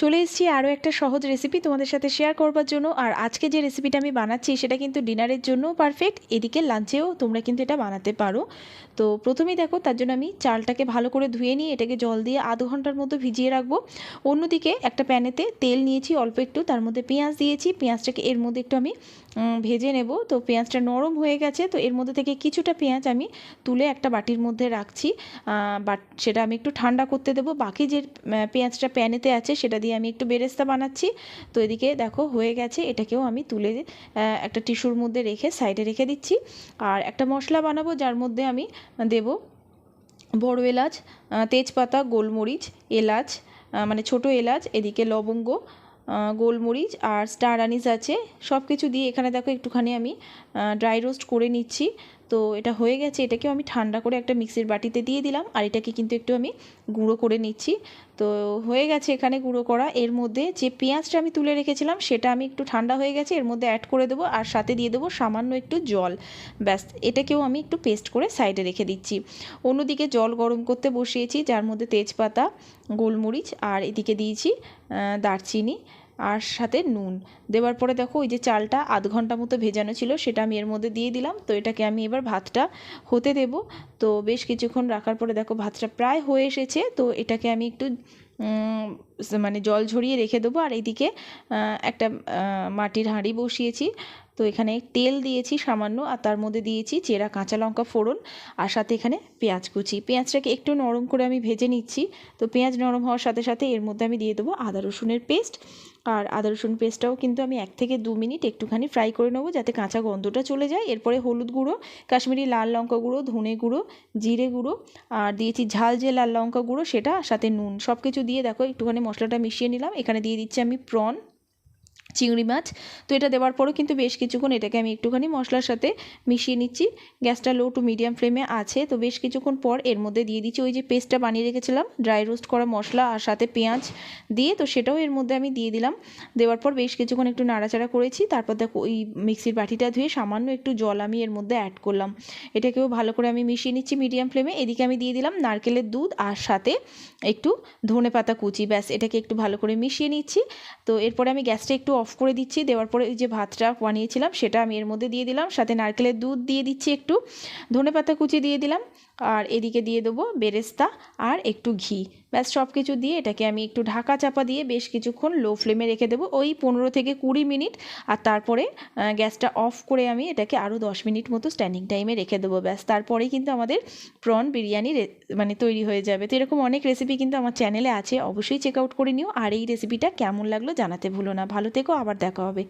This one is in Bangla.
চলে এসেছি আরও একটা সহজ রেসিপি তোমাদের সাথে শেয়ার করবার জন্য। আর আজকে যে রেসিপিটা আমি বানাচ্ছি সেটা কিন্তু ডিনারের জন্যও পারফেক্ট, এদিকে লাঞ্চেও তোমরা কিন্তু এটা বানাতে পারো। তো প্রথমেই দেখো, তার জন্য আমি চালটাকে ভালো করে ধুয়ে নিয়ে এটাকে জল দিয়ে আধ ঘন্টার মতো ভিজিয়ে রাখবো। অন্যদিকে একটা প্যানেতে তেল নিয়েছি অল্প একটু, তার মধ্যে পেঁয়াজ দিয়েছি। পেঁয়াজটাকে এর মধ্যে একটু আমি ভেজে নেব। তো পেঁয়াজটা নরম হয়ে গেছে, তো এর মধ্যে থেকে কিছুটা পেঁয়াজ আমি তুলে একটা বাটির মধ্যে রাখছি। বাট সেটা আমি একটু ঠান্ডা করতে দেবো। বাকি যে পেঁয়াজটা প্যানেতে আছে সেটা দিয়ে আমি একটু বেরেস্তা বানাচ্ছি। তো এদিকে দেখো হয়ে গেছে, এটাকেও আমি তুলে একটা টিস্যুর মধ্যে রেখে সাইডে রেখে দিচ্ছি। আর একটা মশলা বানাবো যার মধ্যে আমি দেব বড় এলাচ, তেজপাতা, গোলমরিচ, এলাচ মানে ছোটো এলাচ, এদিকে লবঙ্গ, গোলমরিচ আর স্টার আনিস আছে। সব কিছু দিয়ে এখানে দেখো একটুখানি আমি ড্রাই রোস্ট করে নিচ্ছি। তো এটা হয়ে গেছে, এটাকেও আমি ঠান্ডা করে একটা মিক্সির বাটিতে দিয়ে দিলাম। আর এটাকে কিন্তু একটু আমি গুঁড়ো করে নিচ্ছি। তো হয়ে গেছে এখানে গুঁড়ো করা। এর মধ্যে যে পেঁয়াজটা আমি তুলে রেখেছিলাম সেটা আমি একটু ঠান্ডা হয়ে গেছে, এর মধ্যে অ্যাড করে দেবো। আর সাথে দিয়ে দেবো সামান্য একটু জল। ব্যাস, এটাকেও আমি একটু পেস্ট করে সাইডে রেখে দিচ্ছি। অন্যদিকে জল গরম করতে বসিয়েছি, যার মধ্যে তেজপাতা, গোলমরিচ আর এদিকে দিয়েছি দারচিনি আর সাথে নুন দেওয়ার পরে দেখো ওই যে চালটা আধ ঘন্টা মতো ভেজানো ছিল সেটা আমি এর মধ্যে দিয়ে দিলাম। তো এটাকে আমি এবার ভাতটা হতে দেব। তো বেশ কিছুক্ষণ রাখার পরে দেখো ভাতটা প্রায় হয়ে এসেছে। তো এটাকে আমি একটু মানে জল ঝরিয়ে রেখে দেবো। আর এইদিকে একটা মাটির হাঁড়ি বসিয়েছি। তো এখানে তেল দিয়েছি সামান্য, আর তার মধ্যে দিয়েছি চেরা কাঁচা লঙ্কা ফোড়ন, আর সাথে এখানে পেঁয়াজ কুচি। পেঁয়াজটাকে একটু নরম করে আমি ভেজে নিচ্ছি। তো পেঁয়াজ নরম হওয়ার সাথে সাথে এর মধ্যে আমি দিয়ে দেবো আদা রসুনের পেস্ট। আর আদা রসুন পেস্টটাও কিন্তু আমি 1 থেকে 2 মিনিট একটুখানি ফ্রাই করে নেবো যাতে কাঁচা গন্ধটা চলে যায়। এরপরে হলুদ গুঁড়ো, কাশ্মীরি লাল লঙ্কা গুঁড়ো, ধনে গুঁড়ো, জিরে গুঁড়ো, আর দিয়েছি ঝাল যে লাল লঙ্কা গুঁড়ো সেটা, সাথে নুন। সব কিছু দিয়ে দেখো একটুখানি মশলাটা মিশিয়ে নিলাম। এখানে দিয়ে দিচ্ছি আমি প্রন, চিংড়ি মাছ। তো এটা দেওয়ার পরেও কিন্তু বেশ কিছুক্ষণ এটাকে আমি একটুখানি মশলার সাথে মিশিয়ে নিচ্ছি। গ্যাসটা লো টু মিডিয়াম ফ্লেমে আছে। তো বেশ কিছুক্ষণ পর এর মধ্যে দিয়ে দিচ্ছি ওই যে পেস্টটা বানিয়ে রেখেছিলাম, ড্রাই রোস্ট করা মশলা আর সাথে পেঁয়াজ দিয়ে, তো সেটাও এর মধ্যে আমি দিয়ে দিলাম। দেওয়ার পর বেশ কিছুক্ষণ একটু নাড়াচাড়া করেছি। তারপর দেখো ওই মিক্সির বাটিটা ধুয়ে সামান্য একটু জল আমি এর মধ্যে অ্যাড করলাম। এটাকেও ভালো করে আমি মিশিয়ে নিচ্ছি মিডিয়াম ফ্লেমে। এদিকে আমি দিয়ে দিলাম নারকেলের দুধ আর সাথে একটু ধনেপাতা কুচি। ব্যাস, এটাকে একটু ভালো করে মিশিয়ে নিচ্ছি। তো এরপরে আমি গ্যাসটা একটু অফ করে দিচ্ছি। দেওয়ার পরে ওই যে ভাতটা বানিয়েছিলাম সেটা আমি এর মধ্যে দিয়ে দিলাম, সাথে নারকেলের দুধ দিয়ে দিচ্ছি, একটু ধনেপাতা কুচি দিয়ে দিলাম, আর এদিকে দিয়ে দেবো বেরেস্তা আর একটু ঘি। ব্যাস, সব কিছু দিয়ে এটাকে আমি একটু ঢাকা চাপা দিয়ে বেশ কিছুক্ষণ লো ফ্লেমে রেখে দেবো, ওই 15 থেকে 20 মিনিট। আর তারপরে গ্যাসটা অফ করে আমি এটাকে আরও 10 মিনিট মতো স্ট্যান্ডিং টাইমে রেখে দেবো। ব্যাস, তারপরেই কিন্তু আমাদের প্রন বিরিয়ানি মানে তৈরি হয়ে যাবে। তো এরকম অনেক রেসিপি কিন্তু আমার চ্যানেলে আছে, অবশ্যই চেক আউট করে নিও। আর এই রেসিপিটা কেমন লাগলো জানাতে ভুলো না। ভালো থেকো, আবার দেখা হবে।